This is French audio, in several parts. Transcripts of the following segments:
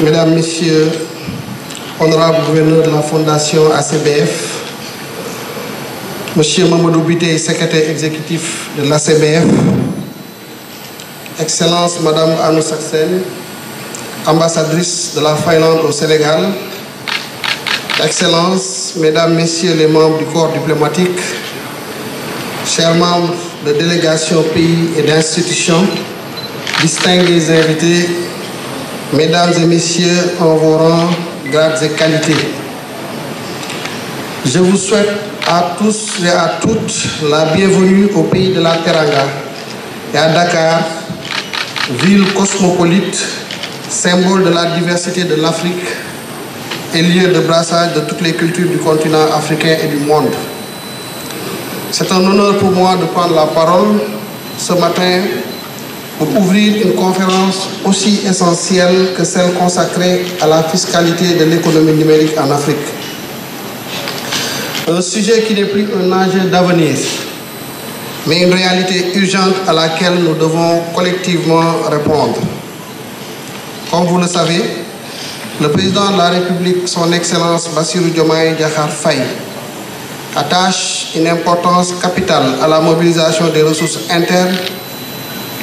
Mesdames, Messieurs, honorables gouverneurs de la Fondation ACBF, Monsieur Mamadou Biteye, secrétaire exécutif de l'ACBF, Excellence Madame Anou Saksen, ambassadrice de la Finlande au Sénégal, Excellences, Mesdames, Messieurs les membres du corps diplomatique, chers membres de délégations, pays et d'institutions, distingués invités, Mesdames et Messieurs en vos rangs, grades et qualités. Je vous souhaite à tous et à toutes la bienvenue au pays de la Teranga et à Dakar, ville cosmopolite, symbole de la diversité de l'Afrique et lieu de brassage de toutes les cultures du continent africain et du monde. C'est un honneur pour moi de prendre la parole ce matin pour ouvrir une conférence aussi essentielle que celle consacrée à la fiscalité de l'économie numérique en Afrique. Un sujet qui n'est plus un enjeu d'avenir, mais une réalité urgente à laquelle nous devons collectivement répondre. Comme vous le savez, le président de la République, son Excellence Bassirou Diomaye Diakhar Faye, attache une importance capitale à la mobilisation des ressources internes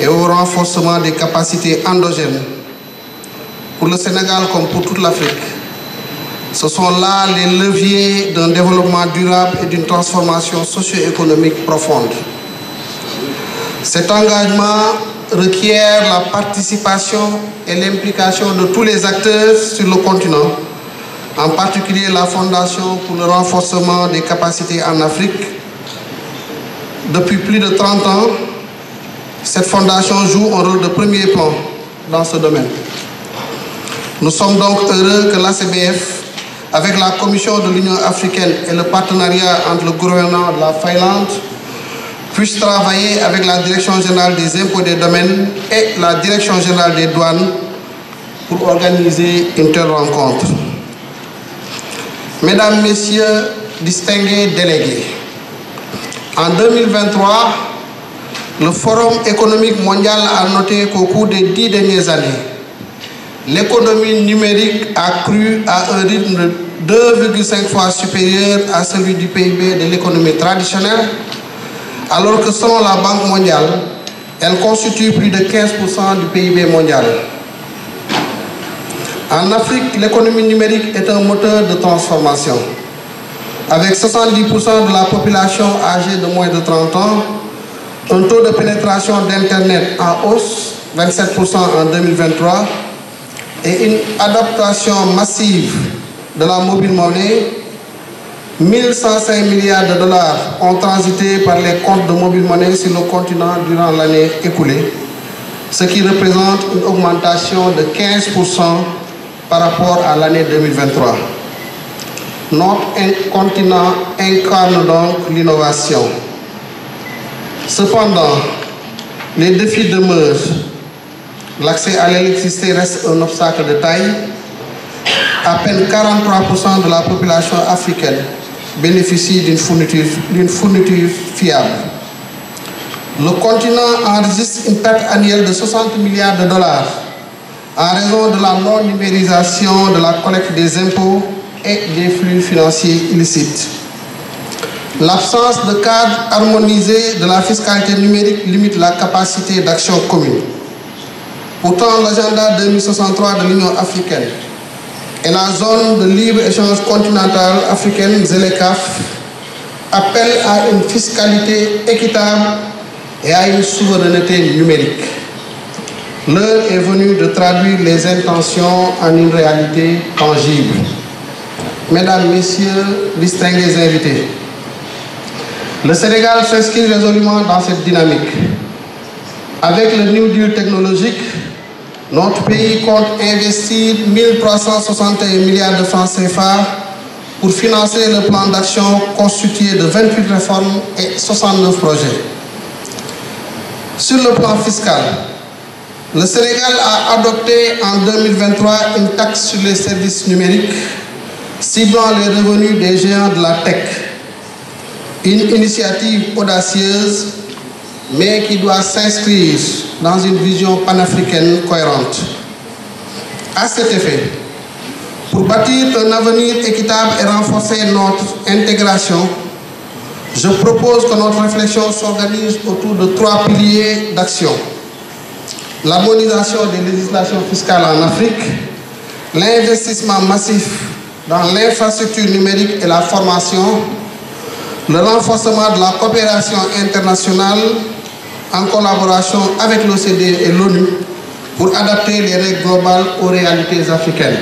et au renforcement des capacités endogènes. Pour le Sénégal comme pour toute l'Afrique, ce sont là les leviers d'un développement durable et d'une transformation socio-économique profonde. Cet engagement requiert la participation et l'implication de tous les acteurs sur le continent, en particulier la Fondation pour le renforcement des capacités en Afrique. Depuis plus de 30 ans, cette fondation joue un rôle de premier plan dans ce domaine. Nous sommes donc heureux que l'ACBF, avec la Commission de l'Union africaine et le partenariat entre le gouvernement de la Finlande, puisse travailler avec la Direction générale des impôts et des domaines et la Direction générale des douanes pour organiser une telle rencontre. Mesdames, Messieurs, distingués délégués, en 2023, le Forum économique mondial a noté qu'au cours des 10 dernières années, l'économie numérique a cru à un rythme de 2,5 fois supérieur à celui du PIB de l'économie traditionnelle, alors que selon la Banque mondiale, elle constitue plus de 15% du PIB mondial. En Afrique, l'économie numérique est un moteur de transformation. Avec 70% de la population âgée de moins de 30 ans, un taux de pénétration d'Internet en hausse, 27% en 2023, et une adaptation massive de la mobile monnaie, 1105 milliards de dollars ont transité par les comptes de mobile monnaie sur le continent durant l'année écoulée, ce qui représente une augmentation de 15% par rapport à l'année 2023. Notre continent incarne donc l'innovation. Cependant, les défis demeurent. L'accès à l'électricité reste un obstacle de taille. À peine 43% de la population africaine bénéficie d'une fourniture fiable. Le continent enregistre une perte annuelle de 60 milliards de dollars en raison de la non-numérisation de la collecte des impôts et des flux financiers illicites. L'absence de cadre harmonisé de la fiscalité numérique limite la capacité d'action commune. Pourtant, l'agenda 2063 de l'Union africaine et la zone de libre-échange continentale africaine, ZLECAf, appellent à une fiscalité équitable et à une souveraineté numérique. L'heure est venue de traduire les intentions en une réalité tangible. Mesdames, Messieurs, distingués invités, le Sénégal s'inscrit résolument dans cette dynamique. Avec le New Deal technologique, notre pays compte investir 1361 milliards de francs CFA pour financer le plan d'action constitué de 28 réformes et 69 projets. Sur le plan fiscal, le Sénégal a adopté en 2023 une taxe sur les services numériques ciblant les revenus des géants de la tech. Une initiative audacieuse, mais qui doit s'inscrire dans une vision panafricaine cohérente. À cet effet, pour bâtir un avenir équitable et renforcer notre intégration, je propose que notre réflexion s'organise autour de 3 piliers d'action. L'harmonisation des législations fiscales en Afrique, l'investissement massif dans l'infrastructure numérique et la formation, le renforcement de la coopération internationale en collaboration avec l'OCDE et l'ONU pour adapter les règles globales aux réalités africaines.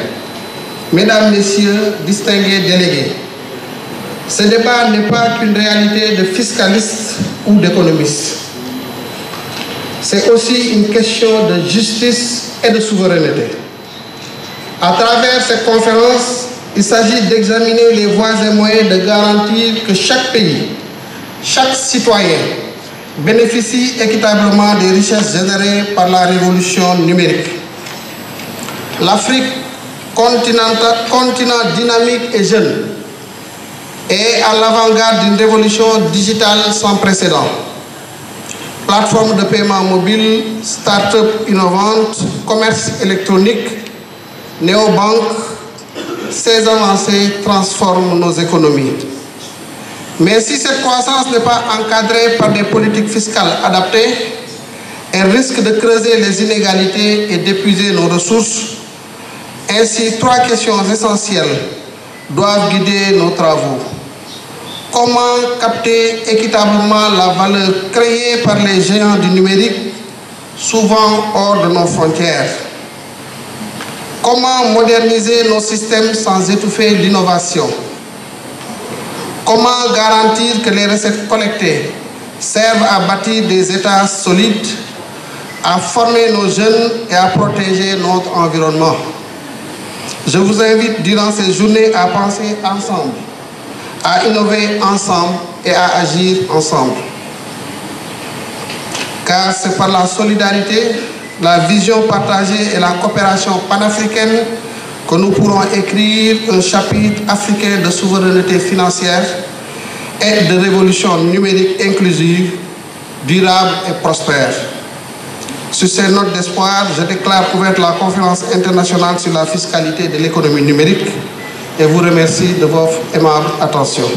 Mesdames, Messieurs, distingués délégués, ce débat n'est pas qu'une réalité de fiscalistes ou d'économistes. C'est aussi une question de justice et de souveraineté. À travers cette conférence, il s'agit d'examiner les voies et moyens de garantir que chaque pays, chaque citoyen bénéficie équitablement des richesses générées par la révolution numérique. L'Afrique, continent dynamique et jeune, est à l'avant-garde d'une révolution digitale sans précédent. Plateforme de paiement mobile, start-up innovante, commerce électronique, néobanque, ces avancées transforment nos économies. Mais si cette croissance n'est pas encadrée par des politiques fiscales adaptées, elle risque de creuser les inégalités et d'épuiser nos ressources. Ainsi, 3 questions essentielles doivent guider nos travaux. Comment capter équitablement la valeur créée par les géants du numérique, souvent hors de nos frontières? Comment moderniser nos systèmes sans étouffer l'innovation? Comment garantir que les recettes collectées servent à bâtir des États solides, à former nos jeunes et à protéger notre environnement? Je vous invite durant ces journées à penser ensemble, à innover ensemble et à agir ensemble. Car c'est par la solidarité, la vision partagée et la coopération panafricaine que nous pourrons écrire un chapitre africain de souveraineté financière et de révolution numérique inclusive, durable et prospère. Sur ces notes d'espoir, je déclare ouverte la conférence internationale sur la fiscalité de l'économie numérique et vous remercie de votre aimable attention.